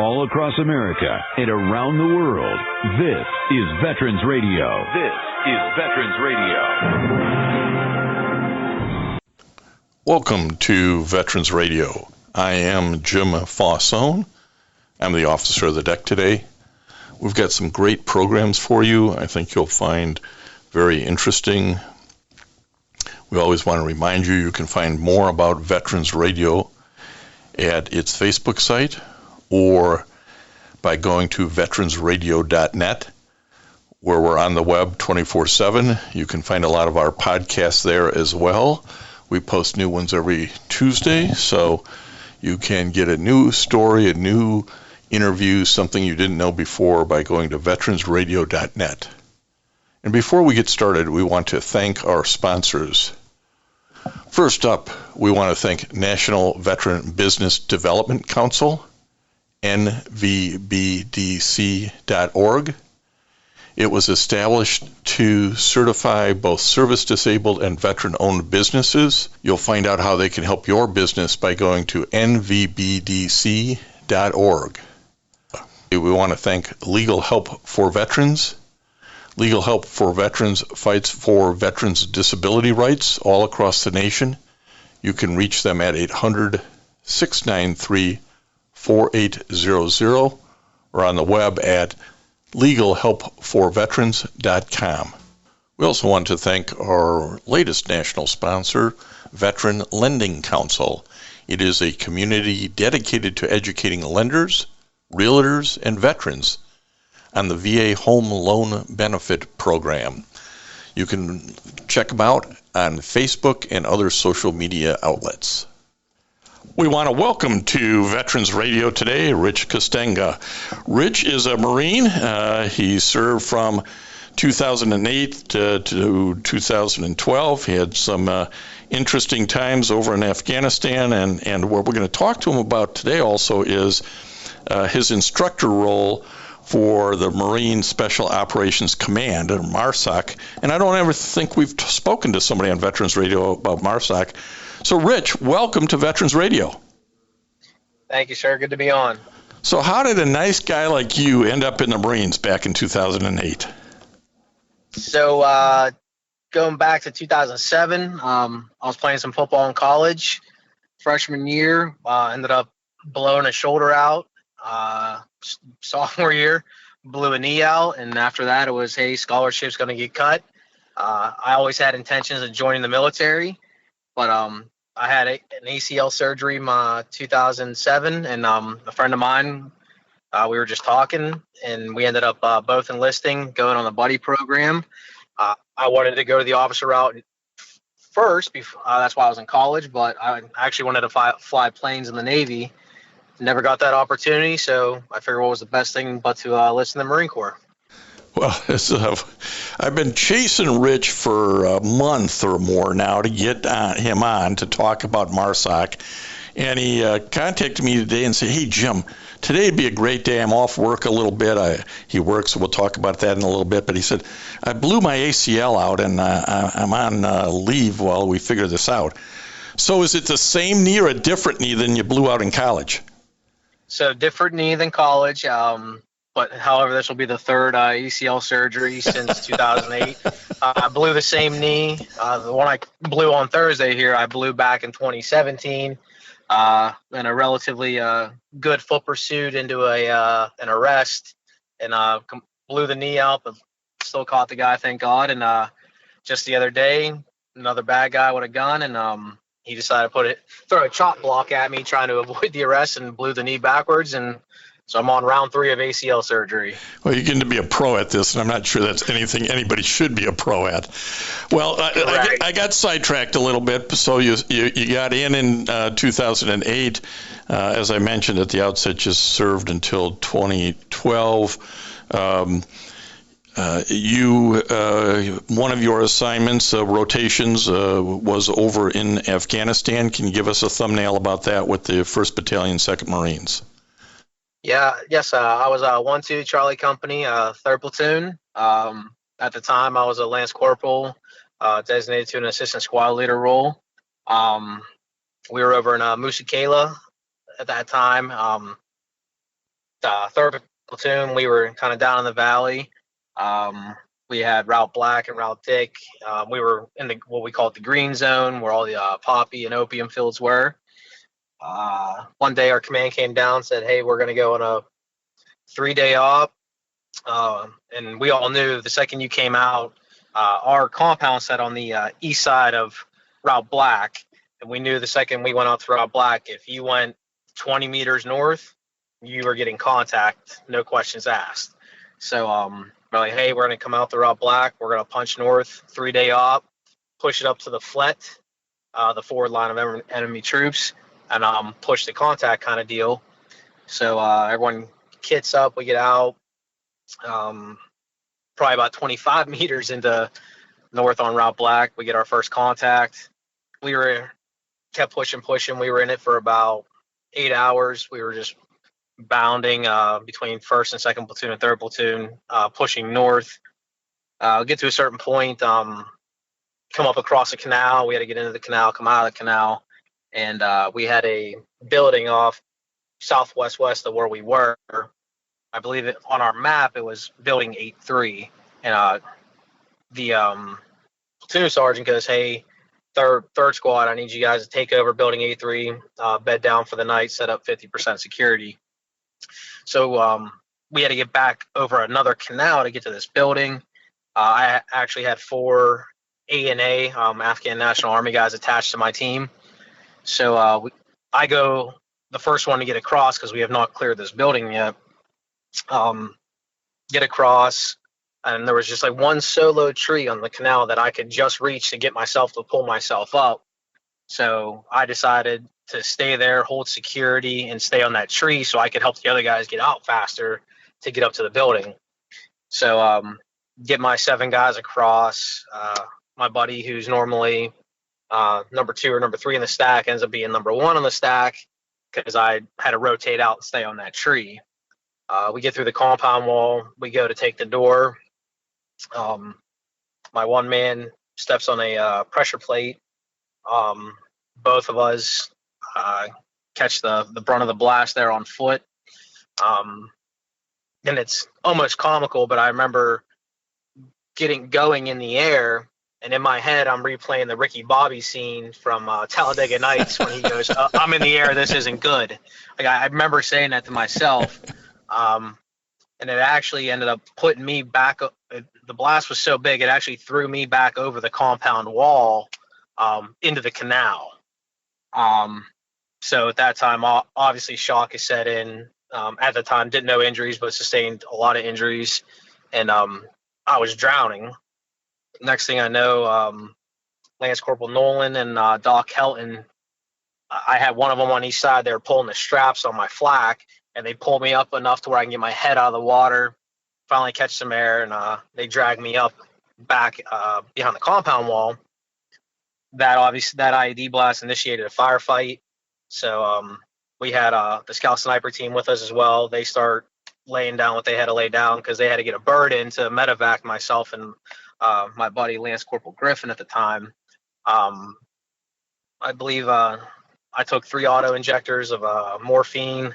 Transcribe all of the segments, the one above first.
all across America and around the world. This is Veterans Radio. This is Veterans Radio. Welcome to Veterans Radio. I am Jim Fausone. I'm the officer of the deck today. We've got some great programs for you. I think you'll find very interesting. We always want to remind you can find more about Veterans Radio at its Facebook site or by going to veteransradio.net, where we're on the web 24/7. You can find a lot of our podcasts there as well. We post new ones every Tuesday, so you can get a new story, a new interview, something you didn't know before by going to veteransradio.net. And before we get started, we want to thank our sponsors. First up, we want to thank National Veteran Business Development Council, nvbdc.org. It was established to certify both service-disabled and veteran-owned businesses. You'll find out how they can help your business by going to nvbdc.org. We want to thank Legal Help for Veterans. Legal Help for Veterans fights for veterans' disability rights all across the nation. You can reach them at 800-693-4800 or on the web at legalhelpforveterans.com. We also want to thank our latest national sponsor, Veteran Lending Council. It is a community dedicated to educating lenders, realtors, and veterans on the VA Home Loan Benefit Program. You can check them out on Facebook and other social media outlets. We want to welcome to Veterans Radio today, Rich Castagna. Rich is a Marine. He served from 2008 to 2012. He had some interesting times over in Afghanistan, and what we're going to talk to him about today also is his instructor role for the Marine Special Operations Command, or MARSOC. And I don't ever think we've spoken to somebody on Veterans Radio about MARSOC. So, Rich, welcome to Veterans Radio. Thank you, sir. Good to be on. So how did a nice guy like you end up in the Marines back in 2008? So going back to 2007, I was playing some football in college. Freshman year, ended up blowing a shoulder out. Sophomore year, blew a knee out, and after that it was, hey, scholarship's going to get cut. I always had intentions of joining the military, but I had an ACL surgery in 2007, and a friend of mine, we were just talking, and we ended up both enlisting, going on the buddy program. I wanted to go to the officer route first, that's why I was in college, but I actually wanted to fly planes in the Navy. Never got that opportunity, so I figured what was the best thing but to enlist in the Marine Corps. Well, I've been chasing Rich for a month or more now to get him on to talk about MARSOC, and he contacted me today and said, hey, Jim, today would be a great day. I'm off work a little bit. He works, so we'll talk about that in a little bit, but he said, I blew my ACL out, and I'm on leave while we figure this out. So is it the same knee or a different knee than you blew out in college? So different knee than college, but however, this will be the third ACL surgery since 2008. I blew the same knee. The one I blew on Thursday here, I blew back in 2017 in a relatively good foot pursuit into an arrest, and blew the knee out, but still caught the guy, thank God. And just the other day, another bad guy with a gun, and he decided to throw a chop block at me trying to avoid the arrest and blew the knee backwards. And so I'm on round 3 of ACL surgery. Well, you're going to be a pro at this, and I'm not sure that's anything anybody should be a pro at. Well, I got sidetracked a little bit. So you got in 2008. As I mentioned at the outset, just served until 2012. One of your assignments, rotations, was over in Afghanistan. Can you give us a thumbnail about that with the 1st Battalion, 2nd Marines? Yes, I was 1-2 Charlie Company, 3rd Platoon. At the time, I was a Lance Corporal, designated to an assistant squad leader role. We were over in Musikela at that time. 3rd platoon, we were kind of down in the valley. We had Route Black and Route Dick. We were in what we call the green zone, where all the poppy and opium fields were. One day our command came down and said, hey, we're going to go on a 3-day op. And we all knew the second you came out, our compound set on the east side of Route Black. And we knew the second we went out to Route Black, if you went 20 meters north, you were getting contact, no questions asked. So we're like, hey, we're going to come out the Route Black. We're going to punch north, 3-day op, push it up to the flet, the forward line of enemy troops, and push the contact kind of deal. So everyone kits up, we get out, probably about 25 meters into north on Route Black. We get our first contact. We kept pushing. We were in it for about 8 hours. We were just bounding between 1st and 2nd platoon and 3rd platoon, pushing north. Get to a certain point, come up across a canal. We had to get into the canal, come out of the canal, and we had a building off southwest of where we were. I believe on our map it was building 8-3, and the platoon sergeant goes, hey, third squad, I need you guys to take over building 8-3, bed down for the night, set up 50% security. So we had to get back over another canal to get to this building. I actually had 4 ANA, Afghan National Army guys attached to my team. So I go the first one to get across because we have not cleared this building yet. Get across, and there was just like one solo tree on the canal that I could just reach to get myself to pull myself up. So I decided to stay there, hold security, and stay on that tree so I could help the other guys get out faster to get up to the building. So get my 7 guys across. My buddy, who's normally number 2 or number 3 in the stack, ends up being number 1 on the stack because I had to rotate out and stay on that tree. We get through the compound wall. We go to take the door. My one man steps on a pressure plate. Both of us catch the brunt of the blast there on foot. And it's almost comical, but I remember going in the air, and in my head I'm replaying the Ricky Bobby scene from Talladega Nights when he goes, I'm in the air, this isn't good. Like, I remember saying that to myself. And it actually ended up putting me back. The blast was so big, it actually threw me back over the compound wall into the canal. So at that time, obviously shock is set in. At the time, didn't know injuries, but sustained a lot of injuries. And I was drowning. Next thing I know, Lance Corporal Nolan and Doc Helton, I had one of them on each side. They were pulling the straps on my flak, and they pulled me up enough to where I can get my head out of the water, finally catch some air, and they dragged me up back behind the compound wall. That IED blast initiated a firefight. So we had the scout sniper team with us as well. They start laying down what they had to lay down because they had to get a bird in to medevac myself and my buddy Lance Corporal Griffin at the time. I believe I took 3 auto injectors of morphine.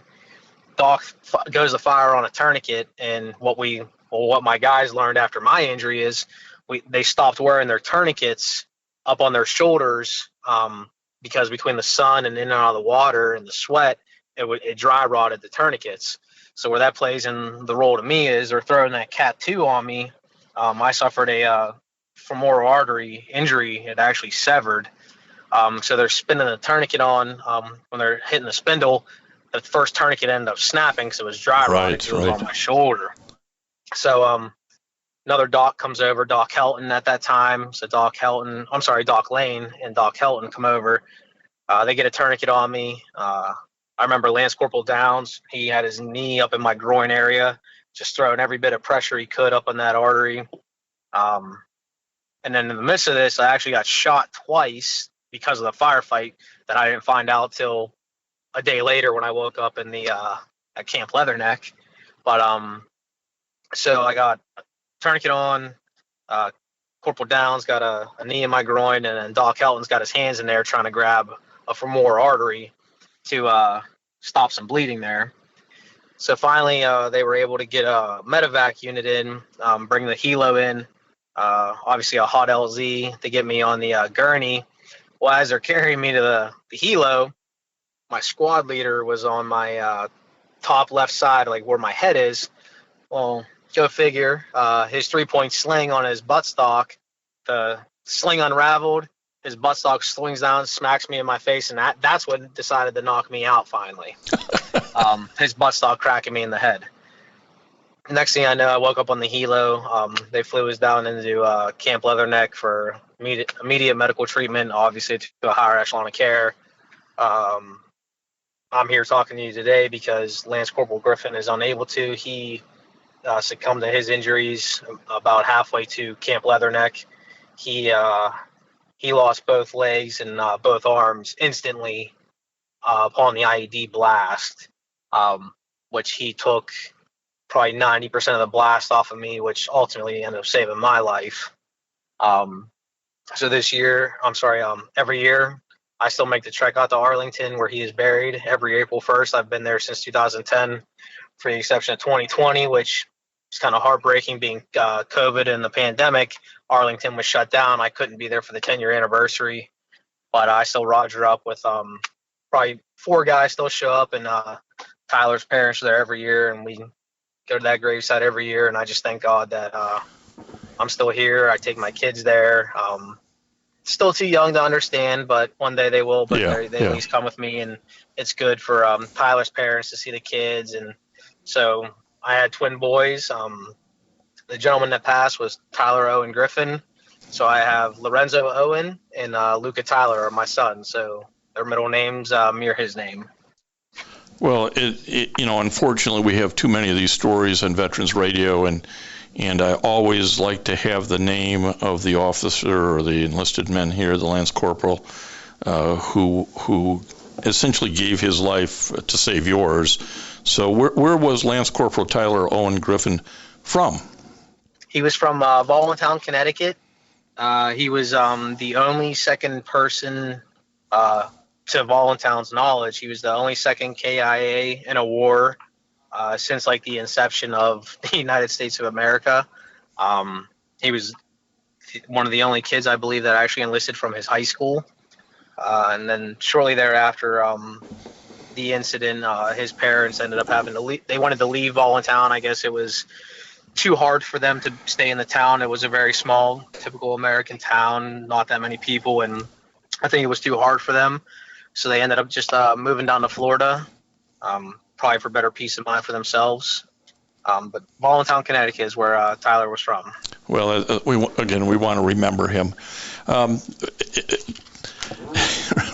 Doc goes to fire on a tourniquet, and what my guys learned after my injury is they stopped wearing their tourniquets up on their shoulders because between the sun and in and out of the water and the sweat, it dry rotted the tourniquets. So where that plays in the role to me is they're throwing that Cat 2 on me. I suffered a femoral artery injury. It actually severed. So they're spinning the tourniquet on when they're hitting the spindle. The first tourniquet ended up snapping because it was dry rotted. It was on my shoulder. So another doc comes over, Doc Helton at that time. So Doc Lane and Doc Helton come over. They get a tourniquet on me. I remember Lance Corporal Downs. He had his knee up in my groin area, just throwing every bit of pressure he could up on that artery. And then in the midst of this, I actually got shot twice because of the firefight that I didn't find out till a day later when I woke up in the at Camp Leatherneck. But so I got a tourniquet on. Corporal Downs got a knee in my groin, and then Doc Helton's got his hands in there trying to grab a femoral artery to stop some bleeding there. So finally, they were able to get a medevac unit in, bring the helo in, obviously a hot LZ to get me on the gurney. Well, as they're carrying me to the helo, my squad leader was on my top left side, like where my head is. Well, go figure. His 3-point sling on his buttstock, the sling unraveled. His buttstock swings down, smacks me in my face, and that's what decided to knock me out finally. His buttstock cracking me in the head. Next thing I know, I woke up on the helo. They flew us down into Camp Leatherneck for immediate medical treatment, obviously to a higher echelon of care. I'm here talking to you today because Lance Corporal Griffin is unable to. He succumbed to his injuries about halfway to Camp Leatherneck. He lost both legs and both arms instantly upon the IED blast, which he took probably 90% of the blast off of me, which ultimately ended up saving my life. So every year, I still make the trek out to Arlington where he is buried every April 1st. I've been there since 2010, for the exception of 2020, which is kind of heartbreaking being COVID and the pandemic. Arlington was shut down. I couldn't be there for the 10-year anniversary, but I still roger up with probably 4 guys still show up, and Tyler's parents are there every year, and we go to that gravesite every year. And I just thank God that I'm still here. I take my kids there. Still too young to understand, but one day they will. But they at least come with me, and it's good for Tyler's parents to see the kids. And so I had twin boys. The gentleman that passed was Tyler Owen Griffin. So I have Lorenzo Owen and Luca Tyler are my sons. So their middle names mirror his name. Well, unfortunately, we have too many of these stories on Veterans Radio, and I always like to have the name of the officer or the enlisted men here, the Lance Corporal, who essentially gave his life to save yours. So where was Lance Corporal Tyler Owen Griffin from? He was from Voluntown, Connecticut. He was the only second person, to Voluntown's knowledge, he was the only second KIA in a war since like the inception of the United States of America. He was one of the only kids, I believe, that actually enlisted from his high school. And then shortly thereafter, the incident, his parents ended up having to leave. They wanted to leave Voluntown. I guess it was too hard for them to stay in the town. It was a very small, typical American town, not that many people, and I think it was too hard for them. So they ended up just moving down to Florida, probably for better peace of mind for themselves. But Voluntown, Connecticut is where Tyler was from. Well, we want to remember him.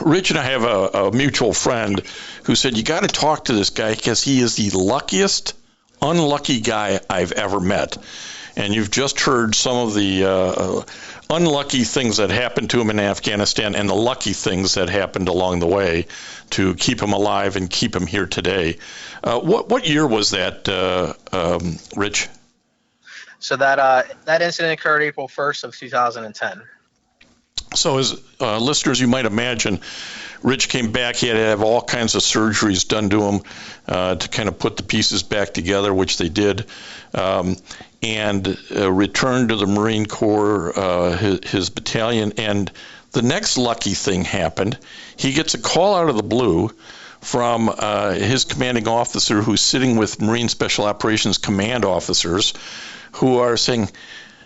Rich and I have a mutual friend who said, you got to talk to this guy because he is the luckiest, unlucky guy I've ever met. And you've just heard some of the unlucky things that happened to him in Afghanistan and the lucky things that happened along the way to keep him alive and keep him here today. What year was that, Rich? So that incident occurred April 1st of 2010. So as listeners, you might imagine, Rich came back. He had to have all kinds of surgeries done to him to kind of put the pieces back together, which they did, and returned to the Marine Corps, his battalion. And the next lucky thing happened. He gets a call out of the blue from his commanding officer, who's sitting with Marine Special Operations Command officers, who are saying,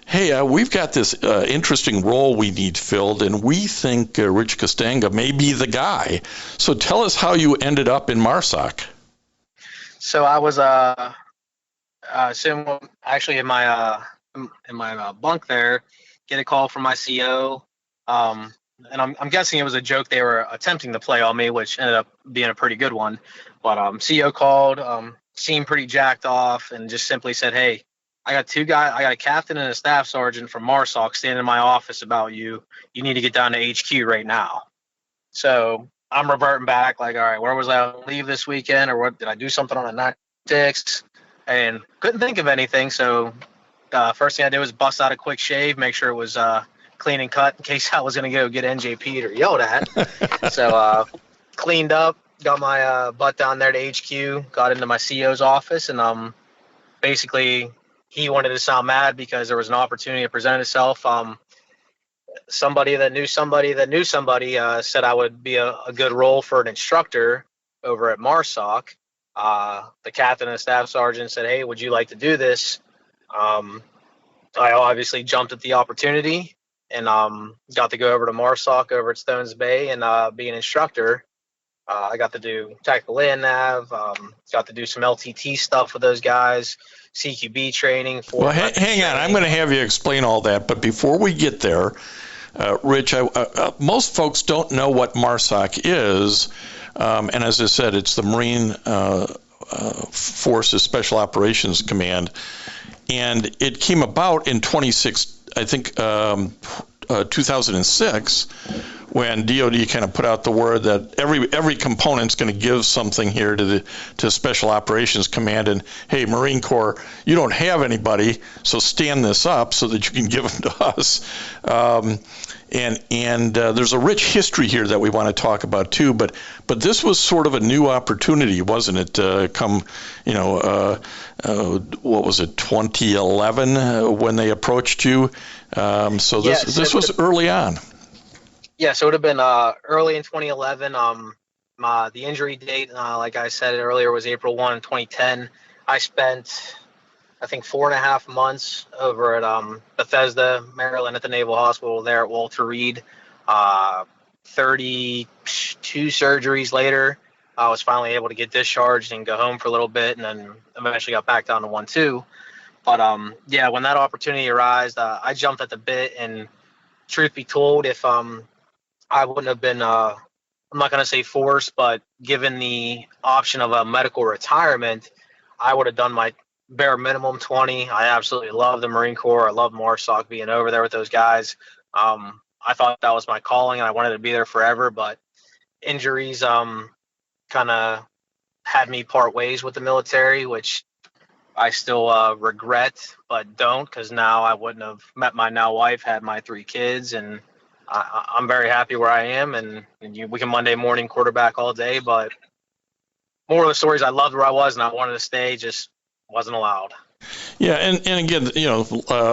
hey, we've got this interesting role we need filled, and we think Rich Castagna may be the guy. So tell us how you ended up in MARSOC. So I was actually in my bunk there, get a call from my CO, and I'm guessing it was a joke they were attempting to play on me, which ended up being a pretty good one. But CO called, seemed pretty jacked off, and just simply said, hey, I got 2 guys. I got a captain and a staff sergeant from MARSOC standing in my office about you. You need to get down to HQ right now. So I'm reverting back, like, all right, where was I on leave this weekend, or what? Did I do something on the night 6? And couldn't think of anything. So first thing I did was bust out a quick shave, make sure it was clean and cut in case I was going to go get NJP'd or yelled at. So cleaned up, got my butt down there to HQ, got into my CO's office, and basically he wanted to sound mad because there was an opportunity to present itself. Somebody that knew somebody that knew somebody said I would be a good role for an instructor over at MARSOC. The captain and staff sergeant said, "Hey, would you like to do this?" I obviously jumped at the opportunity and got to go over to MARSOC over at Stones Bay and be an instructor. I got to do tactical land nav, got to do some LTT stuff with those guys, CQB training. Well, hang on. I'm going to have you explain all that. But before we get there, Rich, most folks don't know what MARSOC is. And as I said, it's the Marine Forces Special Operations Command. And it came about in 2006, when DoD kind of put out the word that every component's going to give something here to Special Operations Command, and hey, Marine Corps, you don't have anybody, so stand this up so that you can give them to us. And there's a rich history here that we want to talk about too, but this was sort of a new opportunity, wasn't it? What was it, 2011 when they approached you? So this was early on. Yeah, so it would have been early in 2011. The injury date, like I said earlier, was April 1, 2010. I spent, I think, 4.5 months over at Bethesda, Maryland, at the Naval Hospital there at Walter Reed. 32 surgeries later, I was finally able to get discharged and go home for a little bit, and then eventually got back down to 1-2. But yeah, when that opportunity arose, I jumped at the bit. And truth be told, if I wouldn't have been, I'm not going to say forced, but given the option of a medical retirement, I would have done my bare minimum 20. I absolutely love the Marine Corps. I love MARSOC, being over there with those guys. I thought that was my calling, and I wanted to be there forever, but injuries kind of had me part ways with the military, which I still regret, but don't, because now I wouldn't have met my now wife, had my 3 kids, and I'm very happy where I am, and we can Monday morning quarterback all day, but more of the stories, I loved where I was and I wanted to stay, just wasn't allowed. Yeah, and again,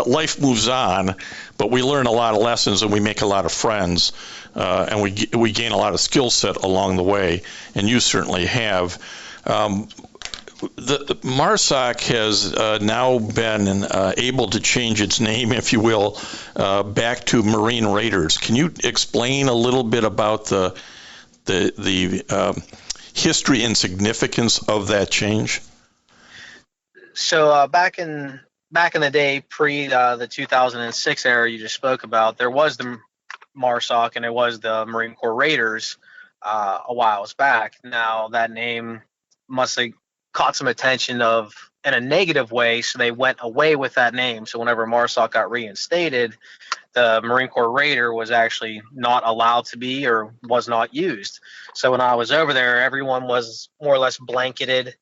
life moves on, but we learn a lot of lessons and we make a lot of friends, and we gain a lot of skill set along the way, and you certainly have. The MARSOC has now been able to change its name, if you will, back to Marine Raiders. Can you explain a little bit about the history and significance of that change? So back in the day, pre the 2006 era you just spoke about, there was the MARSOC and it was the Marine Corps Raiders a while back. Now that name must have caught some attention in a negative way, so they went away with that name. So whenever MARSOC got reinstated, the Marine Corps Raider was actually not allowed to be, or was not used. So when I was over there, everyone was more or less blanketed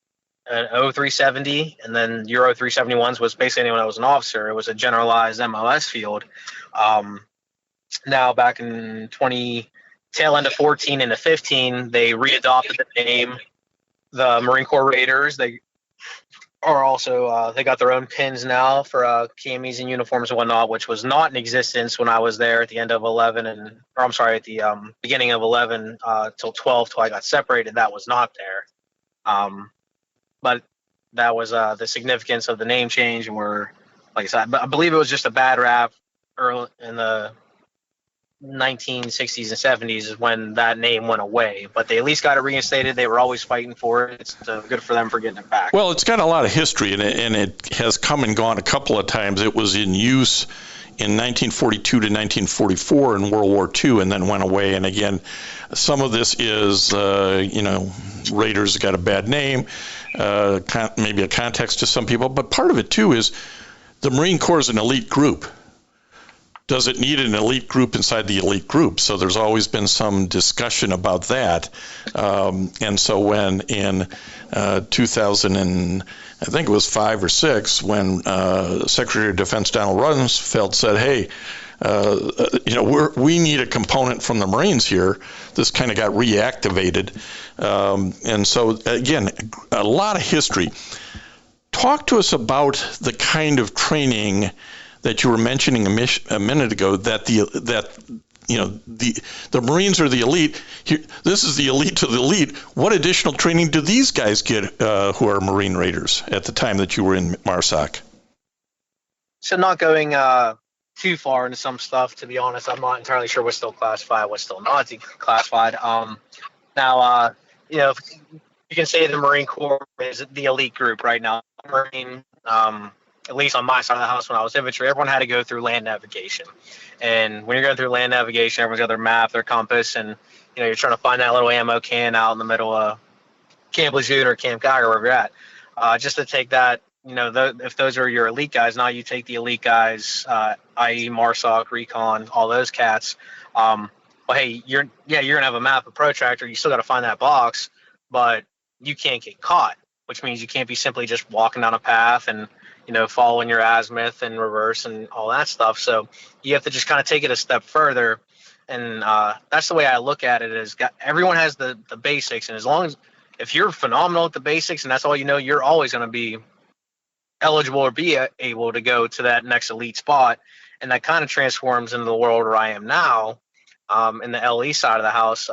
an O370, and then your O371s was basically anyone that was an officer. It was a generalized MOS field. Now back in tail end of 14 into 15, they readopted the name, the Marine Corps Raiders. They are also they got their own pins now for camis and uniforms and whatnot, which was not in existence when I was there at the end of 11, at the beginning of 11 till 12, till I got separated. That was not there. But that was the significance of the name change, and like I said, I believe it was just a bad rap early in the 1960s and 70s is when that name went away, but they at least got it reinstated. They were always fighting for it. It's good for them for getting it back. Well, it's got a lot of history, and it has come and gone a couple of times. It was in use in 1942 to 1944 in World War II, and then went away. And again, some of this is, Raiders got a bad name, maybe a context to some people, but part of it too is the Marine Corps is an elite group. Does it need an elite group inside the elite group? So there's always been some discussion about that. And so when in 2000, and I think it was 5 or 6, when Secretary of Defense Donald Rumsfeld said, hey, we need a component from the Marines here. This kind of got reactivated. And so, again, a lot of history. Talk to us about the kind of training that you were mentioning a minute ago, that the Marines are the elite. This is the elite to the elite. What additional training do these guys get who are Marine Raiders at the time that you were in MARSOC? So not going too far into some stuff, to be honest, I'm not entirely sure what's still classified, what's still not classified. Now, you can say the Marine Corps is the elite group right now. Marine, at least on my side of the house when I was infantry, everyone had to go through land navigation. And when you're going through land navigation, everyone's got their map, their compass, and you're trying to find that little ammo can out in the middle of Camp Lejeune or Camp Geiger, wherever you're at. Just to take that, if those are your elite guys, now you take the elite guys, i.e. MARSOC, Recon, all those cats. Well, hey, you're gonna have a map, a protractor. You still got to find that box, but you can't get caught, which means you can't be simply just walking down a path and following your azimuth and reverse and all that stuff. So you have to just kind of take it a step further, and that's the way I look at it. Is everyone has the basics, and as long as if you're phenomenal at the basics and that's all you're always going to be eligible or be able to go to that next elite spot. And that kind of transforms into the world where I am now, in the LE side of the house.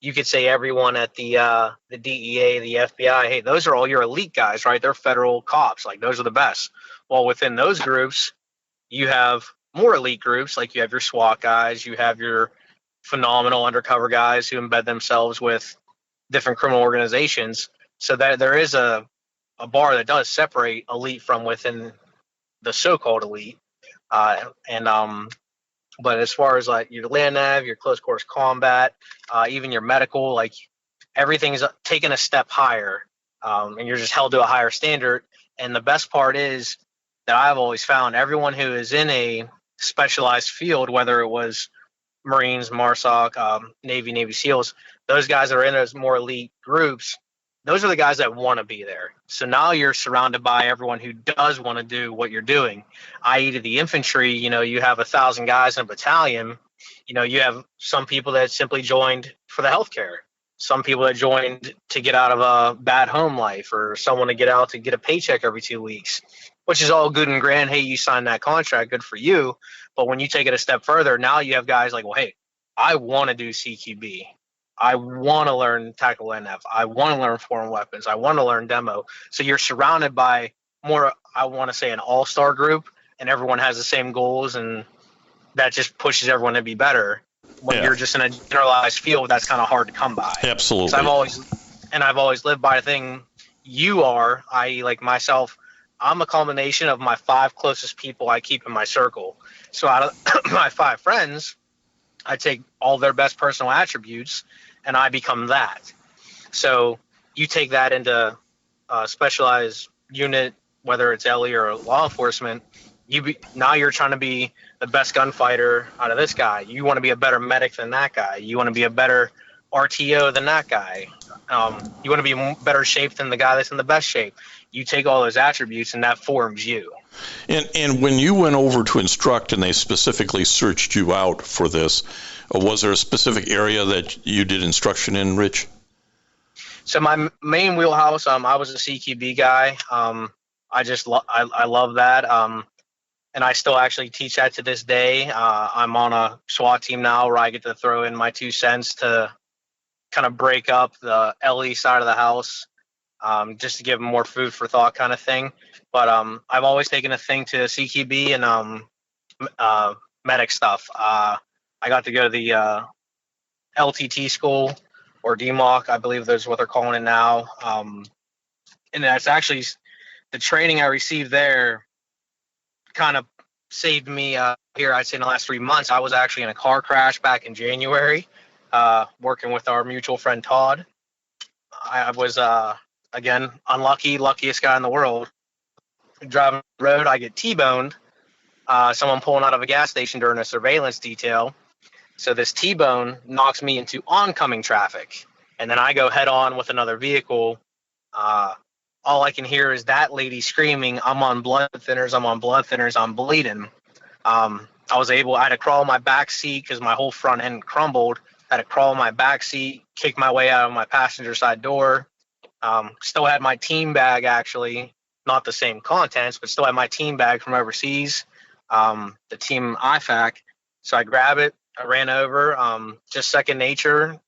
You could say everyone at the DEA, the FBI, hey, those are all your elite guys, right? They're federal cops. Like, those are the best. Well, within those groups, you have more elite groups. Like, you have your SWAT guys, you have your phenomenal undercover guys who embed themselves with different criminal organizations. So that there is a bar that does separate elite from within the so-called elite. But as far as like your land nav, your close quarters combat, even your medical, like everything is taken a step higher, and you're just held to a higher standard. And the best part is that I've always found everyone who is in a specialized field, whether it was Marines, MARSOC, Navy SEALs, those guys that are in those more elite groups, those are the guys that want to be there. So now you're surrounded by everyone who does want to do what you're doing, i.e. to the infantry. You have 1,000 guys in a battalion. You have some people that simply joined for the healthcare, some people that joined to get out of a bad home life, or someone to get out to get a paycheck every 2 weeks, which is all good and grand. Hey, you signed that contract, good for you. But when you take it a step further, now you have guys like, well, hey, I want to do CQB. I want to learn tactical NF. I want to learn foreign weapons. I want to learn demo. So you're surrounded by more, I want to say, an all-star group, and everyone has the same goals, and that just pushes everyone to be better. When you're just in a generalized field, that's kind of hard to come by. Absolutely. So I've always lived by the thing you are, i.e. like myself, I'm a combination of my 5 closest people I keep in my circle. So out of my 5 friends, I take all their best personal attributes and I become that. So you take that into a specialized unit, whether it's LE or law enforcement, now you're trying to be the best gunfighter out of this guy. You want to be a better medic than that guy. You want to be a better RTO than that guy. You want to be in better shape than the guy that's in the best shape. You take all those attributes and that forms you. And when you went over to instruct and they specifically searched you out for this, was there a specific area that you did instruction in, Rich? So my main wheelhouse, I was a CQB guy. I love that. And I still actually teach that to this day. I'm on a SWAT team now where I get to throw in my 2 cents to kind of break up the LE side of the house, just to give them more food for thought kind of thing. But I've always taken a thing to CQB and medic stuff. I got to go to the LTT school, or DMOC, I believe that's what they're calling it now. And that's actually the training I received there kind of saved me here, I'd say in the last 3 months. I was actually in a car crash back in January, working with our mutual friend Todd. I was, again, unlucky, luckiest guy in the world. Driving the road, I get T-boned. Someone pulling out of a gas station during a surveillance detail. So this T-bone knocks me into oncoming traffic. And then I go head on with another vehicle. All I can hear is that lady screaming, I'm on blood thinners, I'm bleeding. I had to crawl in my back seat because my whole front end crumbled. I had to crawl in my back seat, kick my way out of my passenger side door. Still had my team bag, actually, not the same contents, but still had my team bag from overseas, the team IFAC. So I grabbed it, I ran over, just second nature,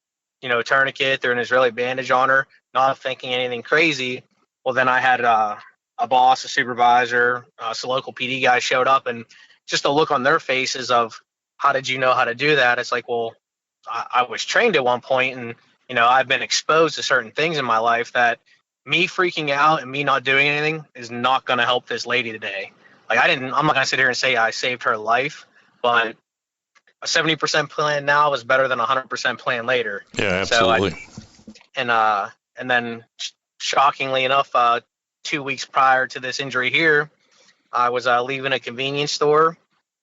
tourniquet, threw an Israeli bandage on her, not thinking anything crazy. Well, then I had a boss, a supervisor, some local PD guys showed up, and just the look on their faces of, how did you know how to do that? It's like, well, I was trained at one point, and I've been exposed to certain things in my life that me freaking out and me not doing anything is not going to help this lady today. Like, I'm not going to sit here and say I saved her life, but a 70% plan now is better than a 100% plan later. Yeah, absolutely. So and then shockingly enough, 2 weeks prior to this injury here, I was leaving a convenience store.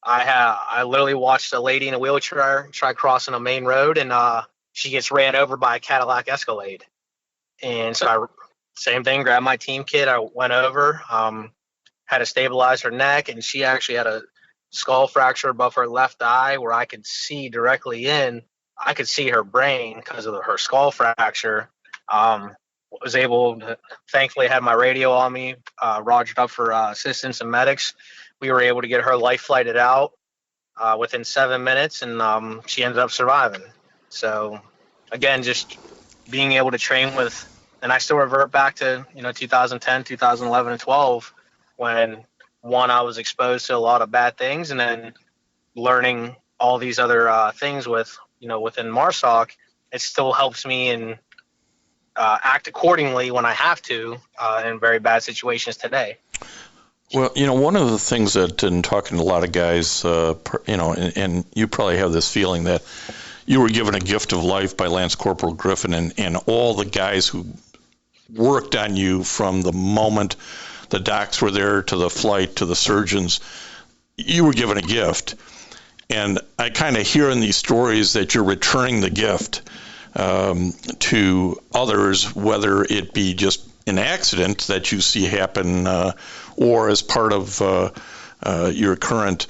I literally watched a lady in a wheelchair try crossing a main road, and she gets ran over by a Cadillac Escalade. And so same thing, grabbed my team kit. I went over, had to stabilize her neck, and she actually had a skull fracture above her left eye where I could see directly in. I could see her brain because of her skull fracture. Was able to, thankfully, had my radio on me, rogered up for assistance and medics. We were able to get her life flighted out within 7 minutes, and she ended up surviving. So, again, just being able to train with, and I still revert back to 2010, 2011, and 12, when I was exposed to a lot of bad things, and then learning all these other things with within MARSOC. It still helps me and act accordingly when I have to in very bad situations today. Well, one of the things that, in talking to a lot of guys, and you probably have this feeling that you were given a gift of life by Lance Corporal Griffin and all the guys who worked on you from the moment the docs were there to the flight to the surgeons. You were given a gift. And I kind of hear in these stories that you're returning the gift to others, whether it be just an accident that you see happen or as part of your current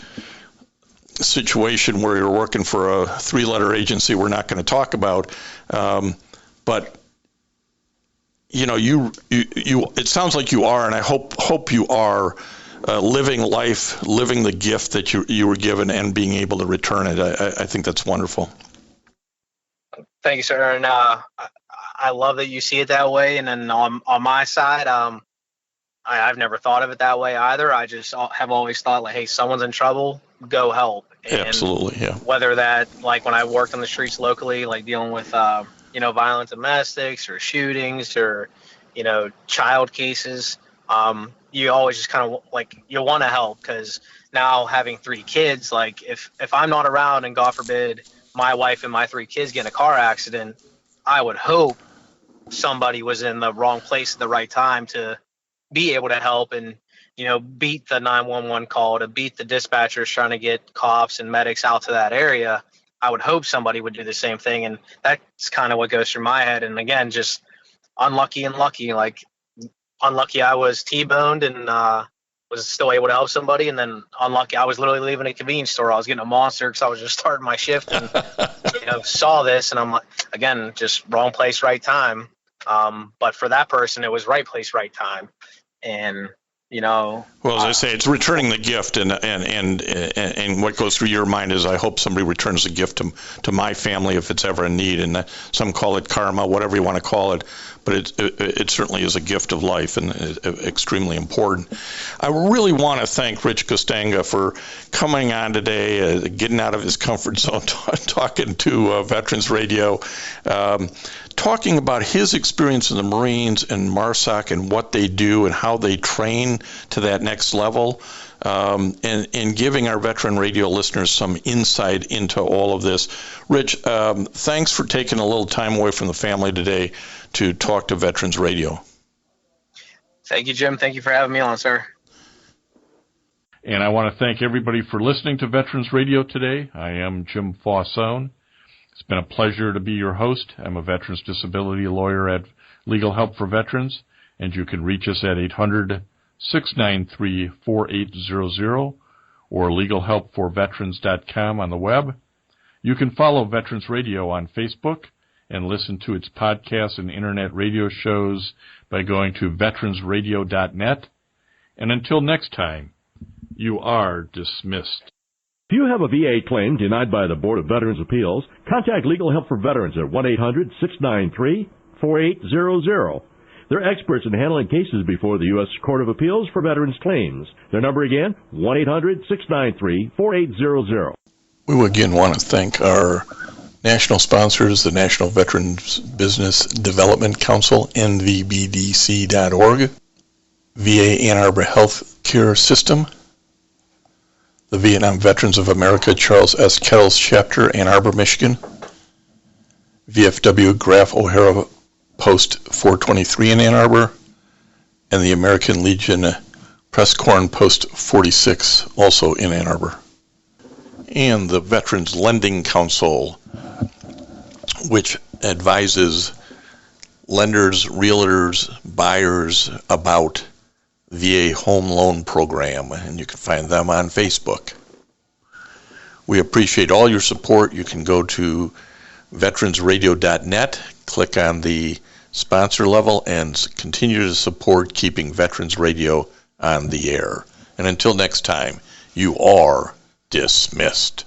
situation where you're working for a three-letter agency we're not going to talk about. But you it sounds like you are, and I hope you are living life, living the gift that you were given and being able to return it. I think that's wonderful. Thank you, sir. And I love that you see it that way. And then on my side, I've never thought of it that way either. I just have always thought, like, hey, someone's in trouble, go help. And absolutely, yeah. Whether that, like, when I worked on the streets locally, like dealing with, violent domestics or shootings or, child cases, you always just kind of, like, you want to help, because now having 3 kids, like, if I'm not around and God forbid my wife and my 3 kids get in a car accident, I would hope somebody was in the wrong place at the right time to be able to help and, beat the 911 call, to beat the dispatchers trying to get cops and medics out to that area. I would hope somebody would do the same thing. And that's kind of what goes through my head. And again, just unlucky and lucky. Like, unlucky I was T-boned and was still able to help somebody, and then unlucky I was literally leaving a convenience store. I was getting a monster because I was just starting my shift and saw this, and I'm like, again, just wrong place, right time. But for that person, it was right place, right time. And well, as I say, it's returning the gift, and what goes through your mind is, I hope somebody returns the gift to my family if it's ever in need. And some call it karma, whatever you want to call it, but it certainly is a gift of life and extremely important. I really want to thank Rich Castagna for coming on today, getting out of his comfort zone, talking to Veterans Radio, talking about his experience in the Marines and MARSOC and what they do and how they train to that next level, and giving our Veteran Radio listeners some insight into all of this. Rich, thanks for taking a little time away from the family today to talk to Veterans Radio. Thank you, Jim. Thank you for having me on, sir. And I want to thank everybody for listening to Veterans Radio today. I am Jim Fausone. It's been a pleasure to be your host. I'm a veterans disability lawyer at Legal Help for Veterans, and you can reach us at 800-693-4800 or legalhelpforveterans.com on the web. You can follow Veterans Radio on Facebook and listen to its podcasts and internet radio shows by going to veteransradio.net. And until next time, you are dismissed. If you have a VA claim denied by the Board of Veterans' Appeals, contact Legal Help for Veterans at 1-800-693-4800. They're experts in handling cases before the U.S. Court of Appeals for Veterans Claims. Their number again, 1-800-693-4800. We again want to thank our national sponsors, the National Veterans Business Development Council, NVBDC.org, VA Ann Arbor Health Care System, the Vietnam Veterans of America Charles S. Kettles Chapter, Ann Arbor, Michigan, VFW Graf O'Hara Post 423 in Ann Arbor, and the American Legion Press Corn Post 46, also in Ann Arbor. And the Veterans Lending Council, which advises lenders, realtors, buyers about VA home loan program, and you can find them on Facebook. We appreciate all your support. You can go to veteransradio.net, click on the sponsor level, and continue to support keeping Veterans Radio on the air. And until next time, you are dismissed.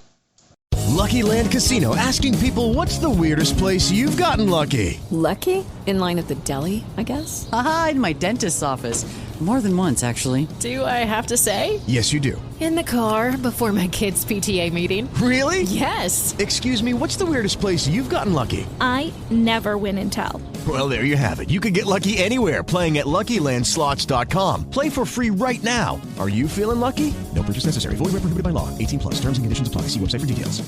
Lucky Land Casino, asking people, what's the weirdest place you've gotten lucky? Lucky? In line at the deli, I guess? Aha, in my dentist's office. More than once, actually. Do I have to say? Yes, you do. In the car before my kids' PTA meeting. Really? Yes. Excuse me, what's the weirdest place you've gotten lucky? I never win and tell. Well, there you have it. You can get lucky anywhere, playing at LuckyLandSlots.com. Play for free right now. Are you feeling lucky? No purchase necessary. Void where prohibited by law. 18+. Terms and conditions apply. See website for details.